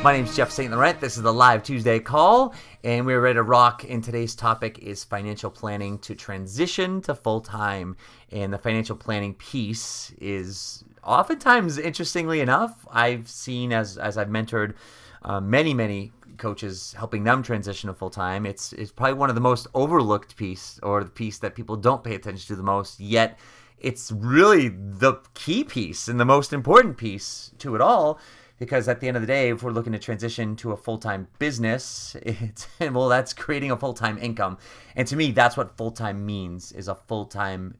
My name's Jeff St Laurent. This is the live Tuesday call, and we're ready to rock. And today's topic is financial planning to transition to full-time. And the financial planning piece is oftentimes, interestingly enough, I've seen as I've mentored many coaches helping them transition to full-time, it's probably one of the most overlooked piece, or the piece that people don't pay attention to the most, yet it's really the key piece and the most important piece to it all. Because at the end of the day, if we're looking to transition to a full-time business, that's creating a full-time income. And to me, that's what full-time means, is a full-time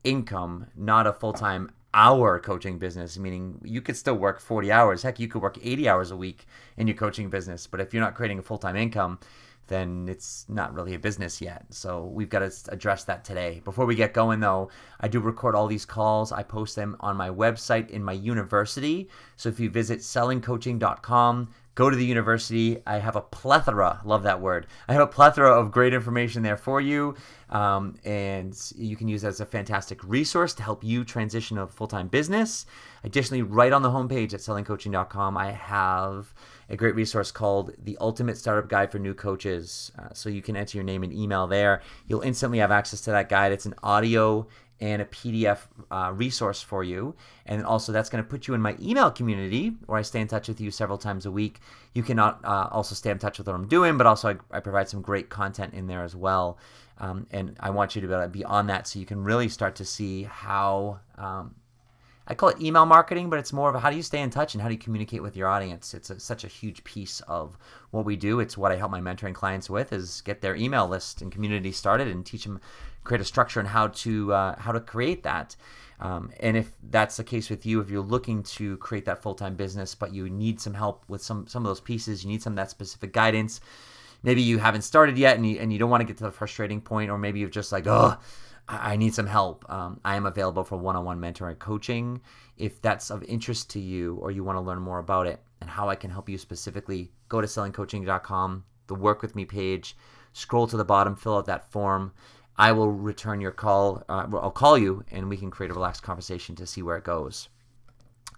income, not a full-time hour coaching business. Meaning you could still work 40 hours. Heck, you could work 80 hours a week in your coaching business. But if you're not creating a full-time income, then it's not really a business yet. So we've got to address that today. Before we get going though, I do record all these calls. I post them on my website in my university. So if you visit sellingcoaching.com, go to the university. I have a plethora, love that word. I have a plethora of great information there for you. And you can use that as a fantastic resource to help you transition to a full-time business. Additionally, right on the homepage at sellingcoaching.com, I have a great resource called The Ultimate Startup Guide for New Coaches. So you can enter your name and email there. You'll instantly have access to that guide. It's an audio and a PDF resource for you. And also that's going to put you in my email community where I stay in touch with you several times a week. You can also stay in touch with what I'm doing, but also I provide some great content in there as well. And I want you to be able to be on that so you can really start to see how, I call it email marketing, but it's more of how do you stay in touch and how do you communicate with your audience. It's such a huge piece of what we do. It's what I help my mentoring clients with, is get their email list and community started and teach them, create a structure and how to create that. And if that's the case with you, if you're looking to create that full-time business, but you need some help with some of those pieces, you need some of that specific guidance. Maybe you haven't started yet and you don't want to get to the frustrating point, or maybe you're just like, oh, I need some help. I am available for one-on-one mentoring coaching. If that's of interest to you or you want to learn more about it and how I can help you specifically, go to sellingcoaching.com, the Work With Me page, scroll to the bottom, fill out that form. I will return your call. I'll call you and we can create a relaxed conversation to see where it goes.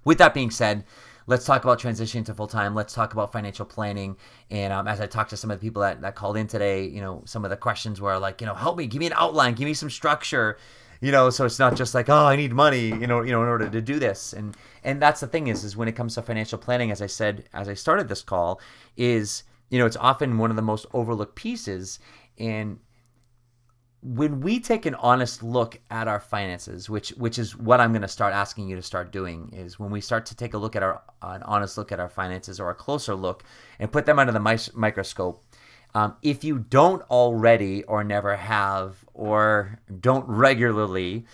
With that being said, let's talk about transitioning to full-time. Let's talk about financial planning. And as I talked to some of the people that called in today, some of the questions were like, help me, give me an outline, give me some structure, so it's not just like, oh, I need money, in order to do this. And that's the thing is when it comes to financial planning, as I said, as I started this call, is, it's often one of the most overlooked pieces. And when we take an honest look at our finances, which is what I'm going to start asking you to start doing, is when we start to take a look at an honest look at our finances, or a closer look, and put them under the microscope. If you don't already, or never have, or don't regularly,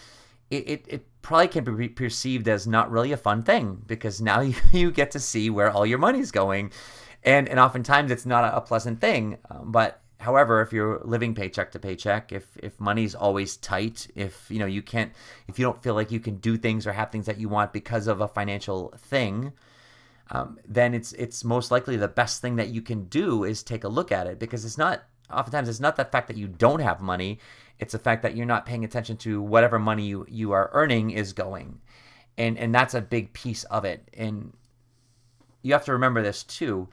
it probably can be perceived as not really a fun thing, because now you get to see where all your money's going, and oftentimes it's not a pleasant thing, but however, if you're living paycheck to paycheck, if money's always tight, if you don't feel like you can do things or have things that you want because of a financial thing, then it's most likely the best thing that you can do is take a look at it, because oftentimes it's not the fact that you don't have money, it's the fact that you're not paying attention to whatever money you are earning is going, and that's a big piece of it. And you have to remember this too.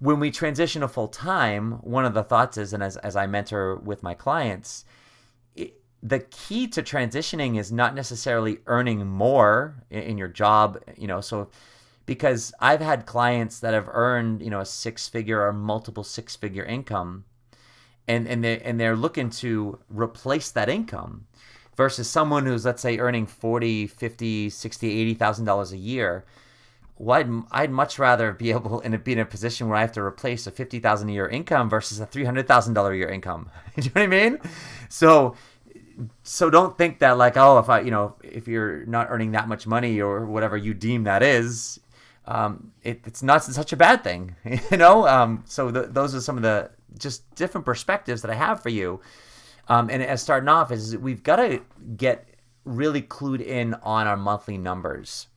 When we transition to full-time, one of the thoughts is, and as I mentor with my clients, the key to transitioning is not necessarily earning more in your job, so because I've had clients that have earned, a six-figure or multiple six-figure income, and they're looking to replace that income versus someone who's, let's say, earning $40,000, $50,000, $60,000, $80,000 a year. Well, I'd much rather be able to be in a position where I have to replace a $50,000 a year income versus a $300,000 a year income. You know what I mean? So don't think that like, oh, if you're not earning that much money or whatever you deem that is, it's not such a bad thing. So those are some of the just different perspectives that I have for you. And as starting off is we've got to get really clued in on our monthly numbers.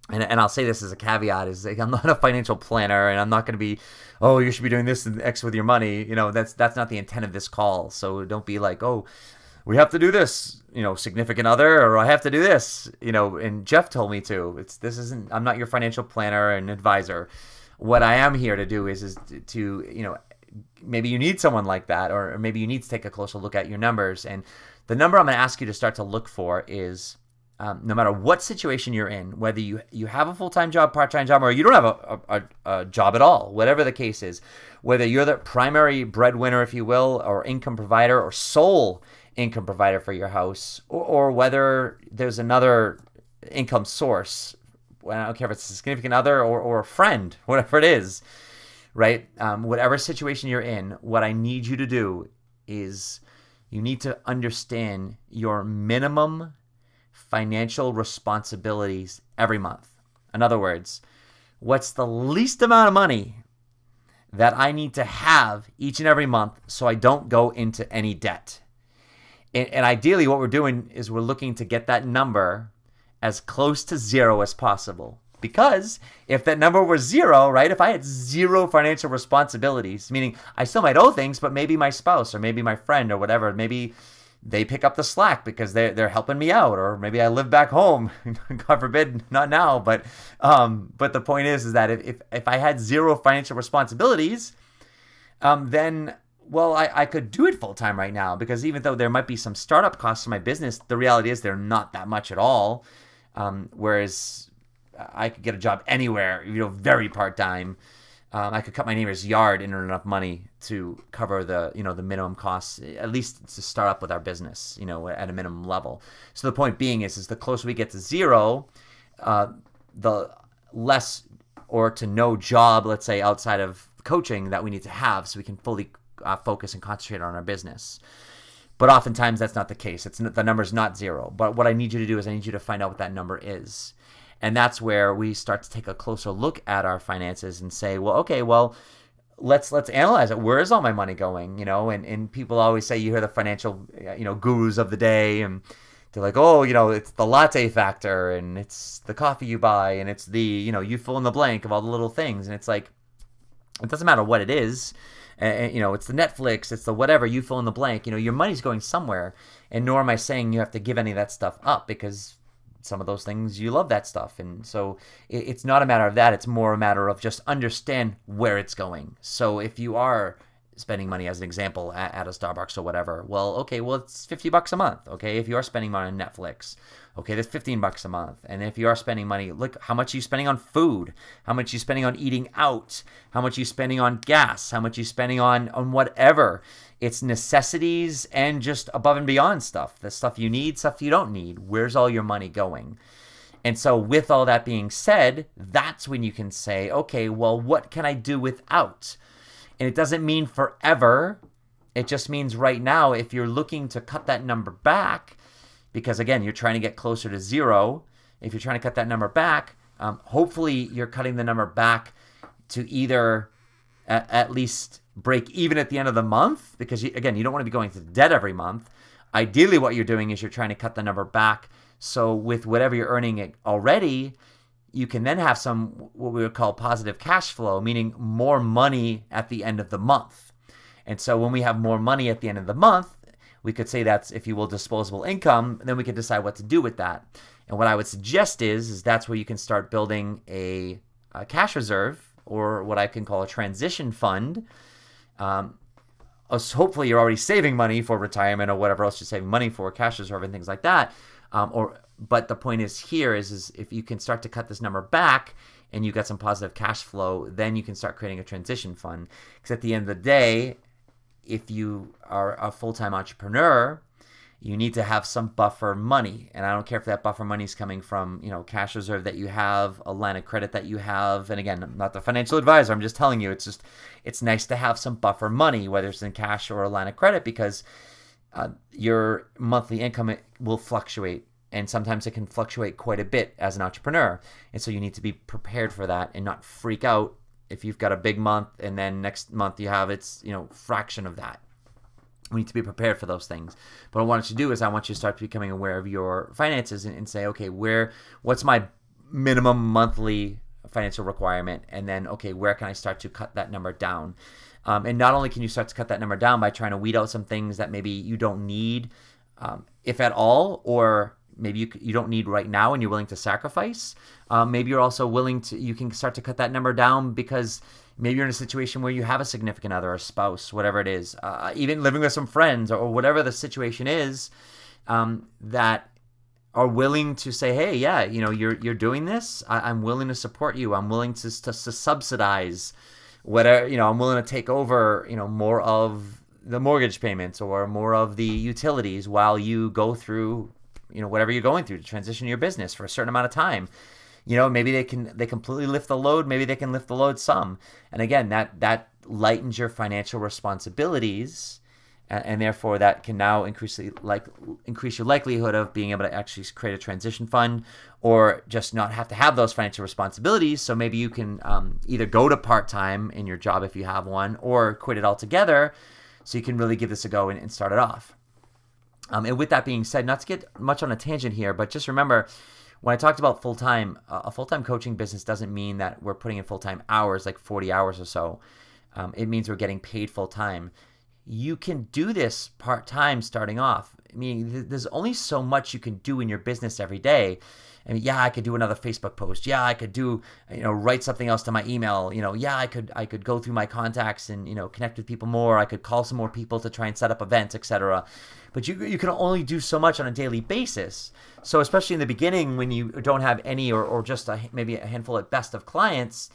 And I'll say this as a caveat, is like, I'm not a financial planner, and I'm not going to be, oh, you should be doing this and X with your money. That's not the intent of this call. So don't be like, oh, we have to do this, significant other, or I have to do this, and Jeff told me to. I'm not your financial planner and advisor. What I am here to do is to maybe you need someone like that, or maybe you need to take a closer look at your numbers. And the number I'm going to ask you to start to look for is, no matter what situation you're in, whether you have a full-time job, part-time job, or you don't have a job at all, whatever the case is, whether you're the primary breadwinner, if you will, or income provider, or sole income provider for your house, or whether there's another income source, I don't care if it's a significant other or a friend, whatever it is, right? Whatever situation you're in, what I need you to do is you need to understand your minimum financial responsibilities every month. In other words, what's the least amount of money that I need to have each and every month so I don't go into any debt? And ideally, what we're doing is we're looking to get that number as close to zero as possible. Because if that number were zero, right, if I had zero financial responsibilities, meaning I still might owe things, but maybe my spouse or maybe my friend or whatever, maybe they pick up the slack because they're helping me out, or maybe I live back home. God forbid, not now. But the point is that if I had zero financial responsibilities, then I could do it full time right now, because even though there might be some startup costs in my business, the reality is they're not that much at all. Whereas I could get a job anywhere, very part time. I could cut my neighbor's yard and earn enough money to cover the minimum costs, at least to start up with our business, at a minimum level. So the point being is the closer we get to zero, the less or to no job, let's say, outside of coaching that we need to have so we can fully focus and concentrate on our business. But oftentimes that's not the case. The number's not zero. But what I need you to do is I need you to find out what that number is. And that's where we start to take a closer look at our finances and say, let's analyze it. Where is all my money going? And people always say, you hear the financial, gurus of the day, and they're like, it's the latte factor, and it's the coffee you buy, and it's the, you fill in the blank of all the little things. And it's like, it doesn't matter what it is. It's the Netflix, it's the whatever, you fill in the blank. Your money's going somewhere. And nor am I saying you have to give any of that stuff up, because some of those things, you love that stuff. And so it's not a matter of that. It's more a matter of just understand where it's going. So if you are spending money, as an example, at a Starbucks or whatever, it's $50 a month. Okay, if you are spending money on Netflix, okay, that's $15 a month. And if you are spending money, look how much you're spending on food, how much you're spending on eating out, how much you're spending on gas, how much you're spending on whatever. It's necessities and just above and beyond stuff. The stuff you need, stuff you don't need. Where's all your money going? And so with all that being said, that's when you can say, okay, what can I do without? And it doesn't mean forever. It just means right now, if you're looking to cut that number back, because again, you're trying to get closer to zero. If you're trying to cut that number back, hopefully you're cutting the number back to either at least break even at the end of the month, because again, you don't want to be going to debt every month. Ideally, what you're doing is you're trying to cut the number back. So with whatever you're earning already, you can then have some, what we would call positive cash flow, meaning more money at the end of the month. And so when we have more money at the end of the month, we could say that's, if you will, disposable income, and then we can decide what to do with that. And what I would suggest is that's where you can start building a cash reserve, or what I can call a transition fund. Hopefully you're already saving money for retirement or whatever else you're saving money for, cash reserve and things like that. But the point is here is if you can start to cut this number back and you got some positive cash flow, then you can start creating a transition fund. Because at the end of the day, if you are a full-time entrepreneur, you need to have some buffer money. And I don't care if that buffer money is coming from, cash reserve that you have, a line of credit that you have. And again, I'm not the financial advisor. I'm just telling you, it's nice to have some buffer money, whether it's in cash or a line of credit, because your monthly income will fluctuate. And sometimes it can fluctuate quite a bit as an entrepreneur. And so you need to be prepared for that and not freak out if you've got a big month and then next month you have its, fraction of that. We need to be prepared for those things. But what I want you to do is I want you to start becoming aware of your finances and say, okay, what's my minimum monthly financial requirement? And then, okay, where can I start to cut that number down? And not only can you start to cut that number down by trying to weed out some things that maybe you don't need, if at all, or maybe you don't need right now and you're willing to sacrifice. Maybe you're also willing to, you can start to cut that number down because maybe you're in a situation where you have a significant other, a spouse, whatever it is, even living with some friends or whatever the situation is, that are willing to say, hey, yeah, you're doing this. I'm willing to support you. I'm willing to subsidize whatever, I'm willing to take over, more of the mortgage payments or more of the utilities while you go through, whatever you're going through to transition your business for a certain amount of time. Maybe they completely lift the load. Maybe they can lift the load some. And again, that lightens your financial responsibilities, and therefore that can now increase your likelihood of being able to actually create a transition fund or just not have to have those financial responsibilities. So maybe you can either go to part-time in your job if you have one, or quit it altogether so you can really give this a go and start it off. And with that being said, not to get much on a tangent here, but just remember, when I talked about full-time, a full-time coaching business doesn't mean that we're putting in full-time hours, like 40 hours or so. It means we're getting paid full-time. You can do this part-time starting off. I mean, there's only so much you can do in your business every day. I mean, yeah, I could do another Facebook post. Yeah, I could do, write something else to my email. Yeah, I could go through my contacts and, connect with people more. I could call some more people to try and set up events, etc. But you can only do so much on a daily basis. So especially in the beginning when you don't have any or just maybe a handful at best of clients,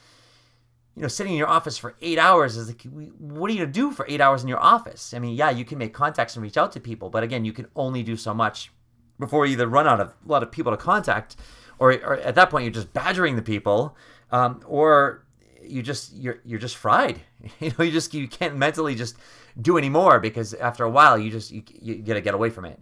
sitting in your office for 8 hours is like, what are you going to do for 8 hours in your office? I mean, yeah, you can make contacts and reach out to people, but again, you can only do so much before you either run out of a lot of people to contact, or at that point you're just badgering the people, or you're just fried. You can't mentally just do any more because after a while you gotta get away from it.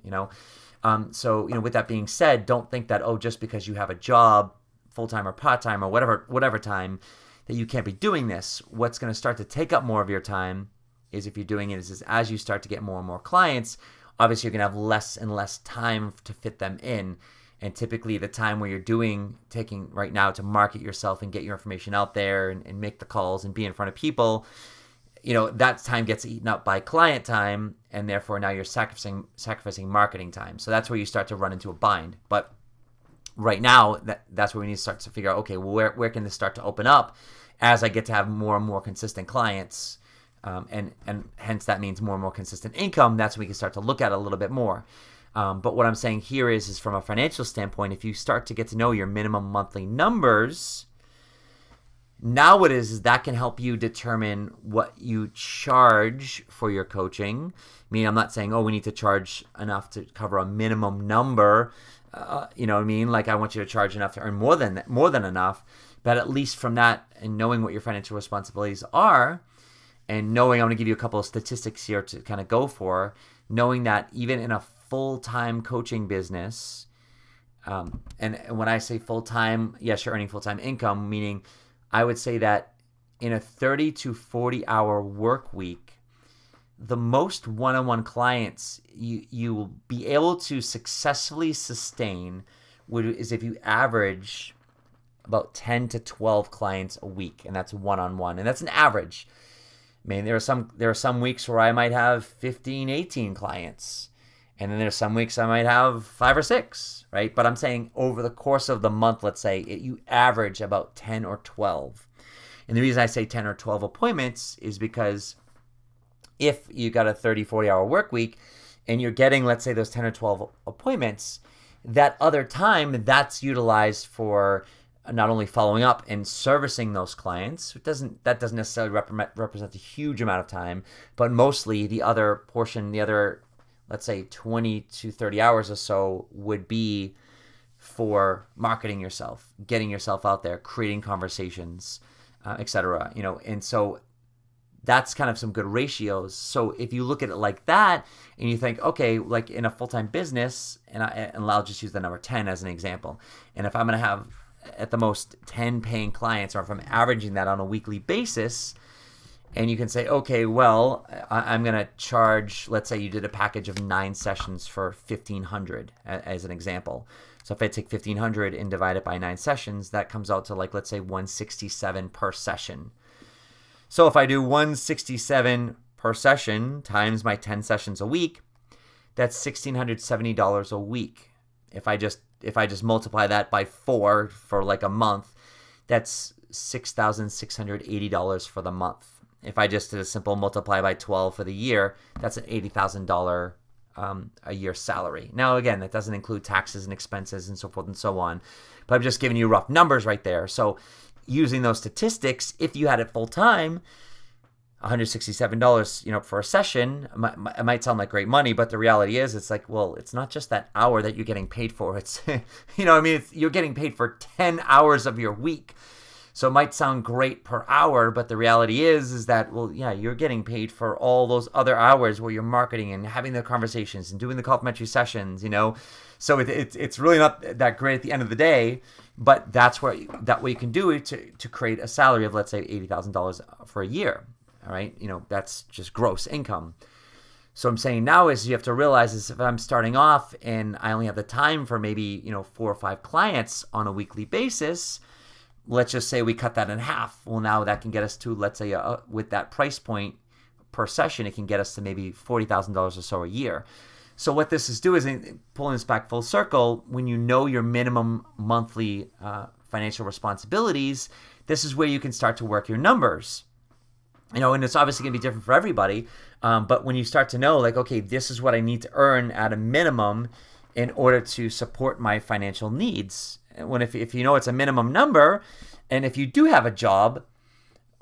So with that being said, don't think that just because you have a job, full time or part time or whatever time, that you can't be doing this. What's going to start to take up more of your time is if you're doing it is as you start to get more and more clients, obviously you're going to have less and less time to fit them in. And typically the time where you're taking right now to market yourself and get your information out there and make the calls and be in front of people, that time gets eaten up by client time, and therefore now you're sacrificing marketing time. So that's where you start to run into a bind. But right now, that's where we need to start to figure out, okay, well, where can this start to open up as I get to have more and more consistent clients, and hence that means more and more consistent income. That's when we can start to look at it a little bit more. But what I'm saying here is from a financial standpoint, if you start to get to know your minimum monthly numbers, now what is that can help you determine what you charge for your coaching. I mean, I'm not saying, we need to charge enough to cover a minimum number. You know what I mean? Like, I want you to charge enough to earn more than enough. But at least from that and knowing what your financial responsibilities are, and knowing, I'm going to give you a couple of statistics here to kind of go for, knowing that even in a full-time coaching business, and when I say full-time, yes, you're earning full-time income, meaning I would say that in a 30 to 40 hour work week, the most one-on-one clients you will be able to successfully sustain is if you average about 10 to 12 clients a week, and that's one-on-one, and that's an average. I mean, there are some weeks where I might have 15, 18 clients, and then there's some weeks I might have 5 or 6, right? But I'm saying over the course of the month, let's say you average about 10 or 12. And the reason I say 10 or 12 appointments is because if you got a 30, 40-hour work week and you're getting, let's say, those 10 or 12 appointments, that other time that's utilized for not only following up and servicing those clients. That doesn't necessarily represent a huge amount of time, but mostly the other portion, let's say 20 to 30 hours or so, would be for marketing yourself, getting yourself out there, creating conversations, etc. And so that's kind of some good ratios. So if you look at it like that and you think, okay, like in a full-time business, and I'll just use the number 10 as an example. And if I'm going to have at the most 10 paying clients, or if I'm averaging that on a weekly basis, and you can say, okay, well, I'm going to charge, let's say you did a package of 9 sessions for $1,500 as an example. So if I take $1,500 and divide it by 9 sessions, that comes out to, like, let's say $167 per session. So if I do $167 per session times my 10 sessions a week, that's $1,670 a week. If I just multiply that by 4 for like a month, that's $6,680 for the month. If I just did a simple multiply by 12 for the year, that's an $80,000 a year salary. Now, again, that doesn't include taxes and expenses and so forth and so on, but I'm just giving you rough numbers right there. So using those statistics, if you had it full time, $167, for a session, it might sound like great money, but the reality is it's like, well, it's not just that hour that you're getting paid for. It's, you're getting paid for 10 hours of your week. So it might sound great per hour, but the reality is that, well, yeah, you're getting paid for all those other hours where you're marketing and having the conversations and doing the complimentary sessions, So it's really not that great at the end of the day, but that's what you can do to create a salary of, let's say, $80,000 for a year. All right, that's just gross income. So I'm saying now is you have to realize is if I'm starting off and I only have the time for maybe 4 or 5 clients on a weekly basis, let's just say we cut that in half. Well, now that can get us to, let's say, with that price point per session, it can get us to maybe $40,000 or so a year. So what this is doing is pulling this back full circle. When you know your minimum monthly financial responsibilities, this is where you can start to work your numbers. And it's obviously going to be different for everybody. But when you start to know, like, okay, this is what I need to earn at a minimum in order to support my financial needs. If you know it's a minimum number, and if you do have a job,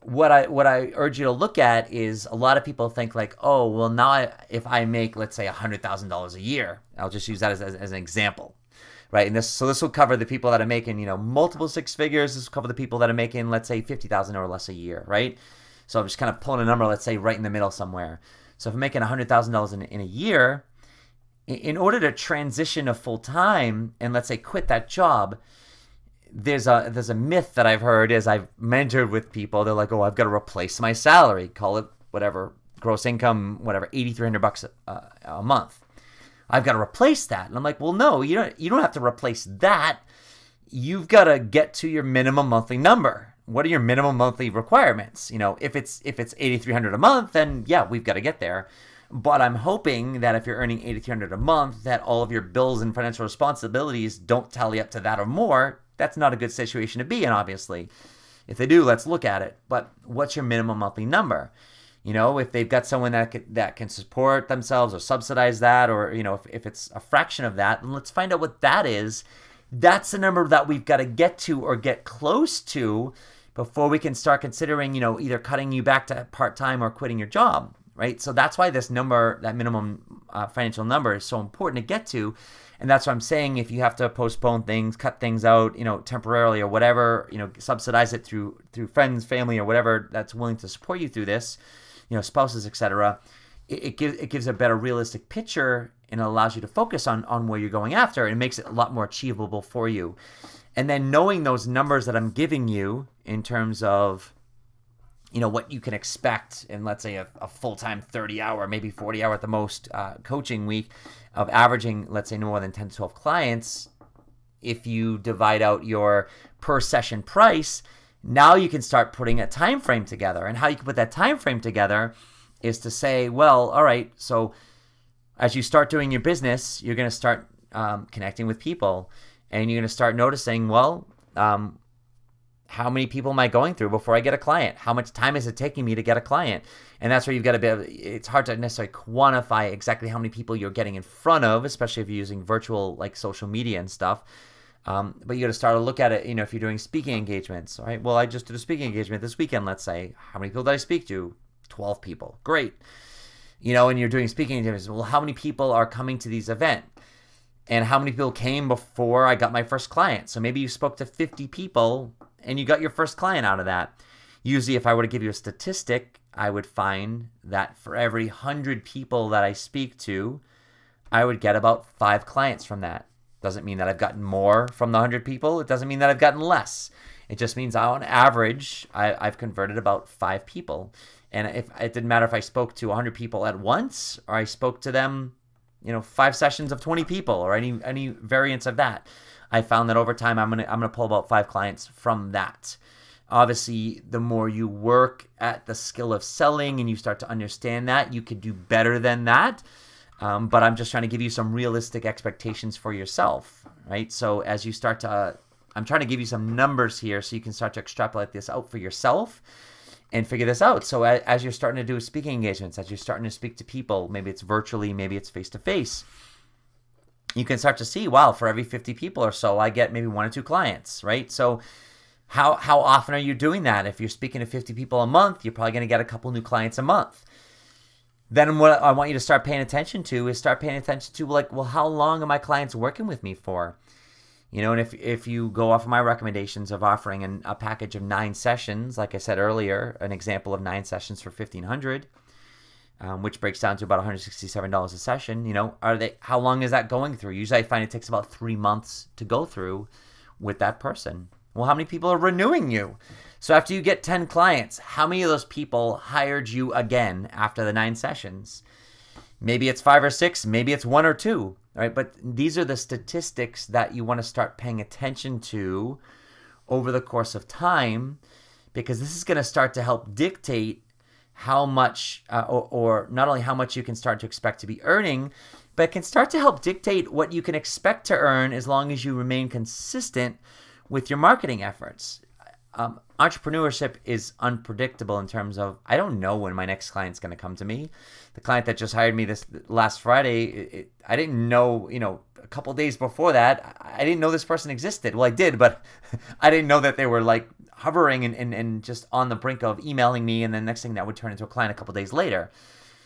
what I urge you to look at is a lot of people think like, oh, well, now if I make, let's say, $100,000 a year, I'll just use that as an example. Right, and this will cover the people that are making multiple 6 figures. This will cover the people that are making, let's say, $50,000 or less a year, right? So I'm just kind of pulling a number, let's say, right in the middle somewhere. So if I'm making $100,000 in a year, in order to transition to full time and, let's say, quit that job, there's a myth that I've heard as I've mentored with people. They're like, oh, I've got to replace my salary, call it whatever, gross income, whatever, $8,300 a month. I've got to replace that. And I'm like, well, no, you don't have to replace that. You've got to get to your minimum monthly number. What are your minimum monthly requirements? If it's $8,300 a month, then yeah, we've got to get there. But I'm hoping that if you're earning $8,300 a month, that all of your bills and financial responsibilities don't tally up to that or more. That's not a good situation to be in, obviously. If they do, let's look at it. But what's your minimum monthly number? If they've got someone that can support themselves or subsidize that, or if it's a fraction of that, then let's find out what that is. That's the number that we've got to get to or get close to before we can start considering, either cutting you back to part-time or quitting your job, right? So that's why this number, that minimum financial number, is so important to get to. And that's what I'm saying. If you have to postpone things, cut things out, temporarily or whatever, subsidize it through friends, family, or whatever that's willing to support you through this, spouses, etc. It gives a better realistic picture, and it allows you to focus on where you're going after, and it makes it a lot more achievable for you. And then knowing those numbers that I'm giving you in terms of, what you can expect in, let's say, a full-time 30-hour, maybe 40-hour at the most coaching week of averaging, let's say, no more than 10 to 12 clients, if you divide out your per session price, now you can start putting a time frame together. And how you can put that time frame together is to say, well, all right, so as you start doing your business, you're going to start connecting with people, and you're going to start noticing, well, how many people am I going through before I get a client? How much time is it taking me to get a client? And that's where you've got to be able, it's hard to necessarily quantify exactly how many people you're getting in front of, especially if you're using virtual, like social media and stuff. But you got to start to look at it, if you're doing speaking engagements, all right? Well, I just did a speaking engagement this weekend, let's say. How many people did I speak to? 12 people. Great. And you're doing speaking engagements. Well, how many people are coming to these events? And how many people came before I got my first client? So maybe you spoke to 50 people and you got your first client out of that. Usually, if I were to give you a statistic, I would find that for every 100 people that I speak to, I would get about 5 clients from that. Doesn't mean that I've gotten more from the 100 people. It doesn't mean that I've gotten less. It just means on average, I've converted about 5 people. And if it didn't matter if I spoke to 100 people at once or I spoke to them, 5 sessions of 20 people or any variance of that, I found that over time I'm gonna pull about 5 clients from that. Obviously, the more you work at the skill of selling and you start to understand that, you could do better than that. But I'm just trying to give you some realistic expectations for yourself, right? So as you start to, I'm trying to give you some numbers here so you can start to extrapolate this out for yourself and figure this out. So as you're starting to do speaking engagements, as you're starting to speak to people, maybe it's virtually, maybe it's face-to-face, you can start to see, wow, for every 50 people or so, I get maybe 1 or 2 clients, right? So how often are you doing that? If you're speaking to 50 people a month, you're probably going to get a couple new clients a month. Then what I want you to start paying attention to is like, well, how long are my clients working with me for? You know, and if you go off of my recommendations of offering a package of 9 sessions, like I said earlier, an example of 9 sessions for $1,500, which breaks down to about $167 a session, you know, how long is that going through? Usually I find it takes about 3 months to go through with that person. Well, how many people are renewing you? So after you get 10 clients, how many of those people hired you again after the 9 sessions? Maybe it's 5 or 6, maybe it's 1 or 2, right? But these are the statistics that you want to start paying attention to over the course of time, because this is going to start to help dictate how much, or not only how much you can start to expect to be earning, but it can start to help dictate what you can expect to earn as long as you remain consistent with your marketing efforts. Entrepreneurship is unpredictable in terms of, I don't know when my next client's going to come to me. The client that just hired me this last Friday, I didn't know, you know, a couple days before that, I didn't know this person existed. Well, I did, but I didn't know that they were like hovering and just on the brink of emailing me, and then next thing that would turn into a client a couple days later.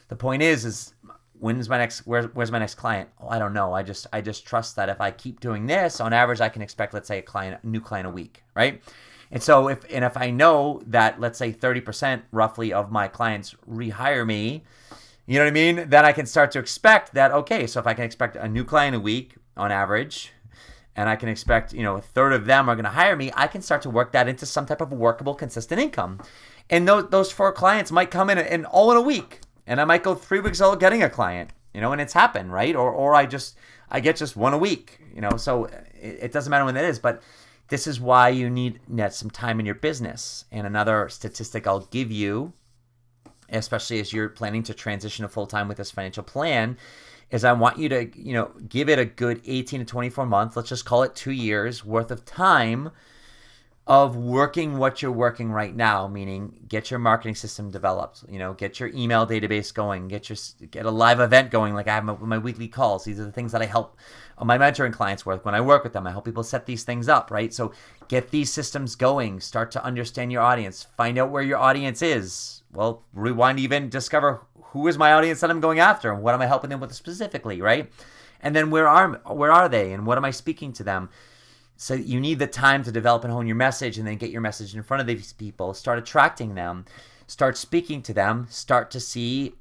The point is where's my next client? Oh, I don't know. I just trust that if I keep doing this, on average, I can expect, let's say, a new client a week, right? And so if I know that, let's say 30% roughly of my clients rehire me, you know what I mean? Then I can start to expect that, okay, so if I can expect a new client a week on average, and I can expect, you know, a third of them are going to hire me, I can start to work that into some type of workable, consistent income. And those 4 clients might come in all in a week, and I might go 3 weeks without getting a client, you know, and it's happened, right? Or I get just 1 a week, you know, so it doesn't matter when that is, but this is why you need some time in your business. And another statistic I'll give you, especially as you're planning to transition to full-time with this financial plan, is I want you to, you know, give it a good 18 to 24 months, let's just call it 2 years worth of time of working what you're working right now, meaning get your marketing system developed, you know, get your email database going, get a live event going. Like I have my weekly calls. These are the things that I help my mentoring clients with. When I work with them, I help people set these things up, right? So get these systems going, start to understand your audience, find out where your audience is. Well, rewind, even discover who is my audience that I'm going after and what am I helping them with specifically, right? And then where are they and what am I speaking to them? So you need the time to develop and hone your message, and then get your message in front of these people, start attracting them, start speaking to them, start to see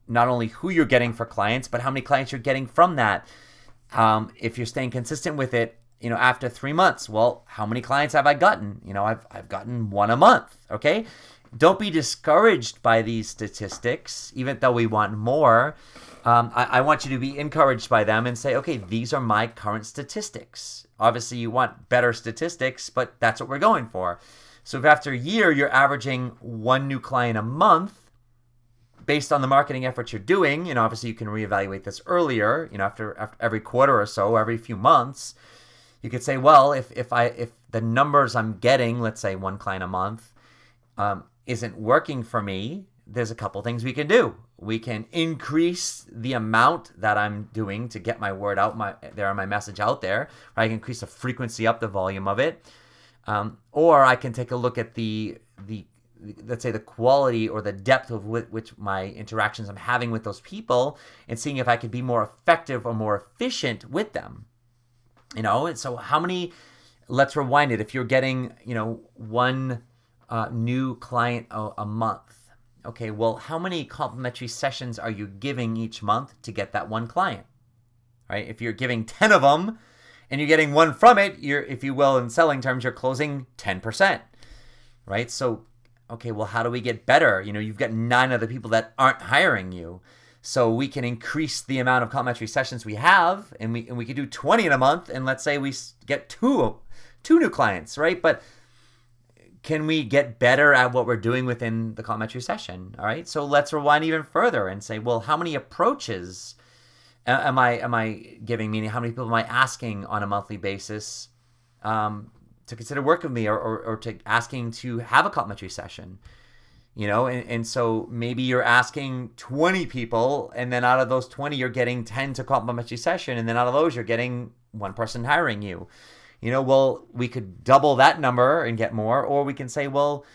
not only who you're getting for clients, but how many clients you're getting from that. If you're staying consistent with it, you know, after 3 months, well, how many clients have I gotten? You know, I've gotten 1 a month, okay? Don't be discouraged by these statistics, even though we want more. I want you to be encouraged by them and say, okay, these are my current statistics. Obviously, you want better statistics, but that's what we're going for. So if after a year you're averaging 1 new client a month, based on the marketing efforts you're doing, you know, obviously you can reevaluate this earlier, you know, after every quarter or so, every few months, you could say, well, if the numbers I'm getting, let's say 1 client a month, isn't working for me, there's a couple things we can do. We can increase the amount that I'm doing to get my word out, my message out there. Or I can increase the frequency up, the volume of it. Or I can take a look at the let's say the quality or the depth of which my interactions I'm having with those people, and seeing if I could be more effective or more efficient with them. You know, and so how many, let's rewind it. If you're getting, you know, 1 new client a month, okay, well, how many complimentary sessions are you giving each month to get that 1 client, right? If you're giving 10 of them and you're getting 1 from it, you're, if you will, in selling terms, you're closing 10%, right? So, okay, well, how do we get better? You know, you've got 9 other people that aren't hiring you. So we can increase the amount of complimentary sessions we have, and we could do 20 in a month, and let's say we get two new clients, right? But can we get better at what we're doing within the complimentary session? All right, so let's rewind even further and say, well, how many approaches Am I giving, meaning how many people am I asking on a monthly basis to consider working with me, or to asking to have a complimentary session? And so maybe you're asking 20 people, and then out of those 20, you're getting 10 to complimentary session, and then out of those, you're getting one person hiring you. Well, we could double that number and get more, or we can say, well,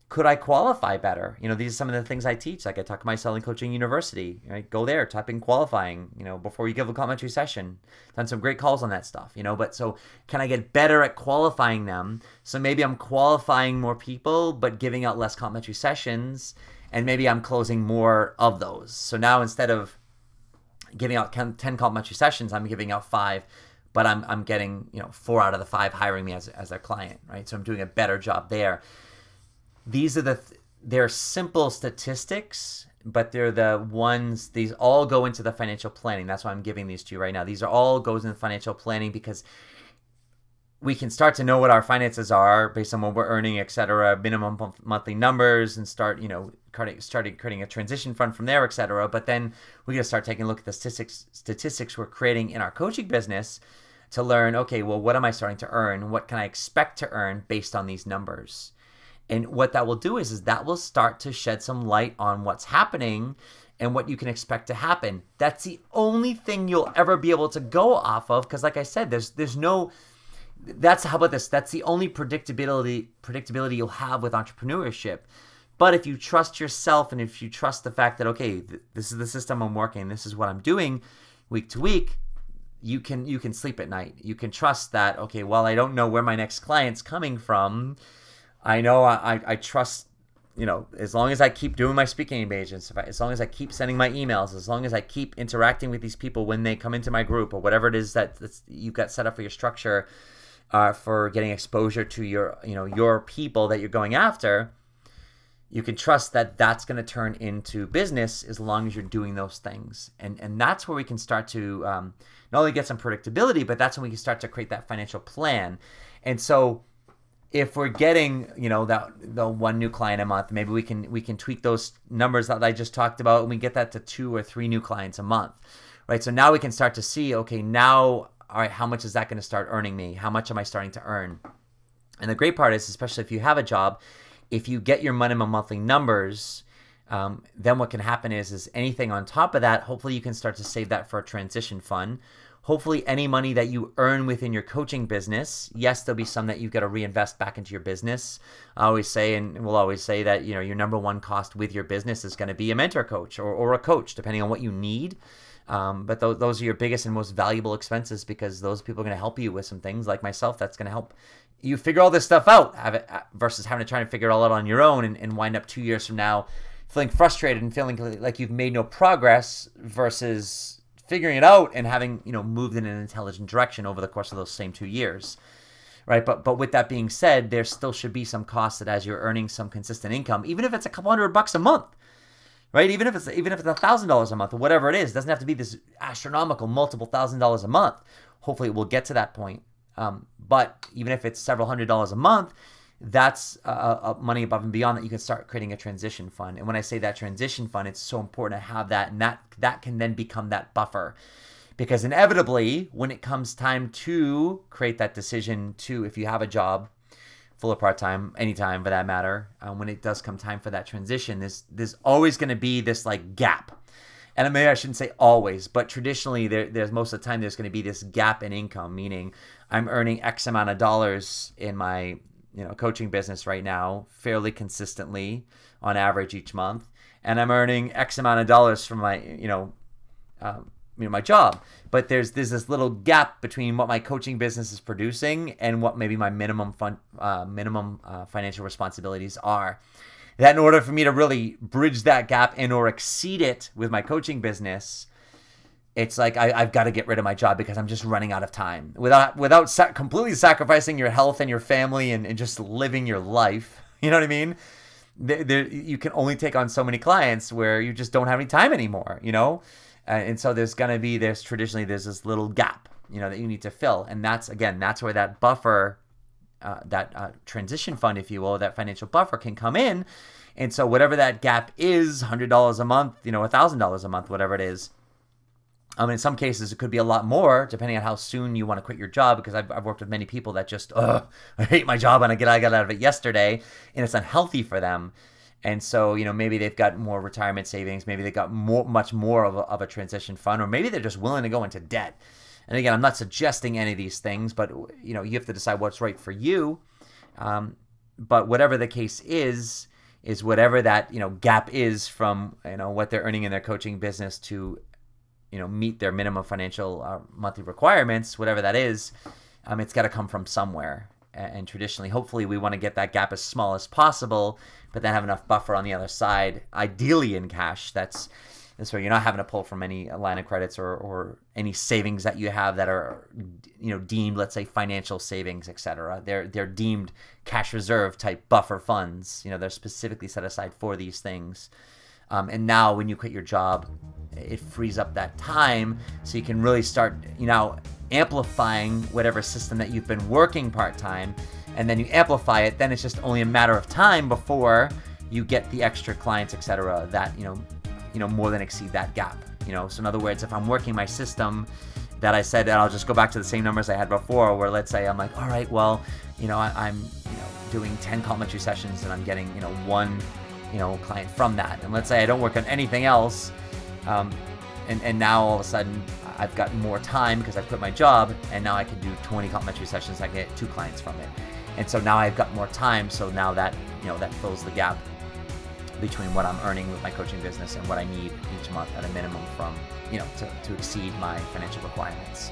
could I qualify better? These are some of the things I teach. Like I talk to my Selling Coaching University, right? Go there, type in qualifying, before you give a complimentary session. Done some great calls on that stuff, but so can I get better at qualifying them? So maybe I'm qualifying more people, but giving out less complimentary sessions, and maybe I'm closing more of those. So now instead of giving out 10 complimentary sessions, I'm giving out 5, but I'm getting, 4 out of the 5 hiring me as their client, right? So I'm doing a better job there. These are they're simple statistics, but they're the ones, these all go into the financial planning. That's why I'm giving these to you right now. These are all goes into financial planning, because we can start to know what our finances are based on what we're earning, et cetera, minimum monthly numbers, and start creating a transition fund from there, et cetera. But then we got to start taking a look at the statistics we're creating in our coaching business to learn, okay, well, what am I starting to earn? What can I expect to earn based on these numbers? And what that will do is that will start to shed some light on what's happening and what you can expect to happen. That's the only thing you'll ever be able to go off of, because like I said, there's no, how about this? That's the only predictability you'll have with entrepreneurship. But if you trust yourself, and if you trust the fact that, okay, this is the system I'm working, this is what I'm doing week to week, you can sleep at night. You can trust that, okay, well, I don't know where my next client's coming from, I know I trust, as long as I keep doing my speaking engagements, as long as I keep sending my emails, as long as I keep interacting with these people when they come into my group, or whatever it is that you've got set up for your structure, for getting exposure to your people that you're going after, you can trust that that's going to turn into business as long as you're doing those things. And that's where we can start to not only get some predictability, but that's when we can start to create that financial plan. And so if we're getting, the one new client a month, maybe we can tweak those numbers that I just talked about, and we get that to 2 or 3 new clients a month, right? So now we can start to see, okay, now, all right, how much is that going to start earning me? How much am I starting to earn? And the great part is, especially if you have a job, if you get your minimum monthly numbers, then what can happen is anything on top of that, hopefully you can start to save that for a transition fund. Hopefully any money that you earn within your coaching business, yes, there'll be some that you've got to reinvest back into your business. I always say, and we'll always say, that your number one cost with your business is going to be a mentor coach or a coach, depending on what you need. But those are your biggest and most valuable expenses, because those people are going to help you with some things, like myself, that's going to help you figure all this stuff out, versus having to try and figure it all out on your own and wind up 2 years from now feeling frustrated and feeling like you've made no progress, versus figuring it out and having moved in an intelligent direction over the course of those same 2 years, right? But with that being said, there still should be some costs that, as you're earning some consistent income, even if it's a couple $100 a month, right? Even if it's $1,000 a month or whatever it is, it doesn't have to be this astronomical multiple $1,000s a month. Hopefully, it will get to that point. But even if it's several $100s a month, that's money above and beyond that you can start creating a transition fund. And when I say that transition fund, it's so important to have that, and that can then become that buffer, because inevitably when it comes time to create that decision to, if you have a job, full or part-time, anytime for that matter, when it does come time for that transition, there's always going to be this like gap. And maybe I shouldn't say always, but traditionally there's most of the time there's going to be this gap in income, meaning I'm earning X amount of dollars in my coaching business right now, fairly consistently on average each month, and I'm earning X amount of dollars from my my job. But there's this little gap between what my coaching business is producing and what maybe my minimum financial responsibilities are. That in order for me to really bridge that gap and or exceed it with my coaching business, it's like I've got to get rid of my job, because I'm just running out of time without completely sacrificing your health and your family and just living your life. You know what I mean? You can only take on so many clients where you just don't have any time anymore, and so there's traditionally this little gap, that you need to fill. And that's where that buffer, that transition fund, if you will, that financial buffer can come in. And so whatever that gap is, $100 a month, $1,000 a month, whatever it is, In some cases, it could be a lot more, depending on how soon you want to quit your job, because I've worked with many people that just, I hate my job and I got out of it yesterday, and it's unhealthy for them. And so, maybe they've got more retirement savings, maybe they've got much more of a transition fund, or maybe they're just willing to go into debt. And again, I'm not suggesting any of these things, but, you have to decide what's right for you. But whatever the case is whatever that, gap is from, what they're earning in their coaching business to, meet their minimum financial monthly requirements, whatever that is, it's got to come from somewhere. And traditionally, hopefully, we want to get that gap as small as possible, but then have enough buffer on the other side, ideally in cash. That's where you're not having to pull from any line of credits or any savings that you have that are, deemed, let's say, financial savings, etc. They're deemed cash reserve type buffer funds. They're specifically set aside for these things. And now when you quit your job, it frees up that time so you can really start, amplifying whatever system that you've been working part-time, and then you amplify it. Then it's just only a matter of time before you get the extra clients, etc., that, more than exceed that gap. So in other words, if I'm working my system that I said, and I'll just go back to the same numbers I had before, where let's say I'm like, all right, well, I'm doing 10 complimentary sessions and I'm getting, one, client from that. And let's say I don't work on anything else, and now all of a sudden I've got more time because I quit my job, and now I can do 20 complimentary sessions. I can get 2 clients from it. And so now I've got more time. So now that, that fills the gap between what I'm earning with my coaching business and what I need each month at a minimum from, to exceed my financial requirements.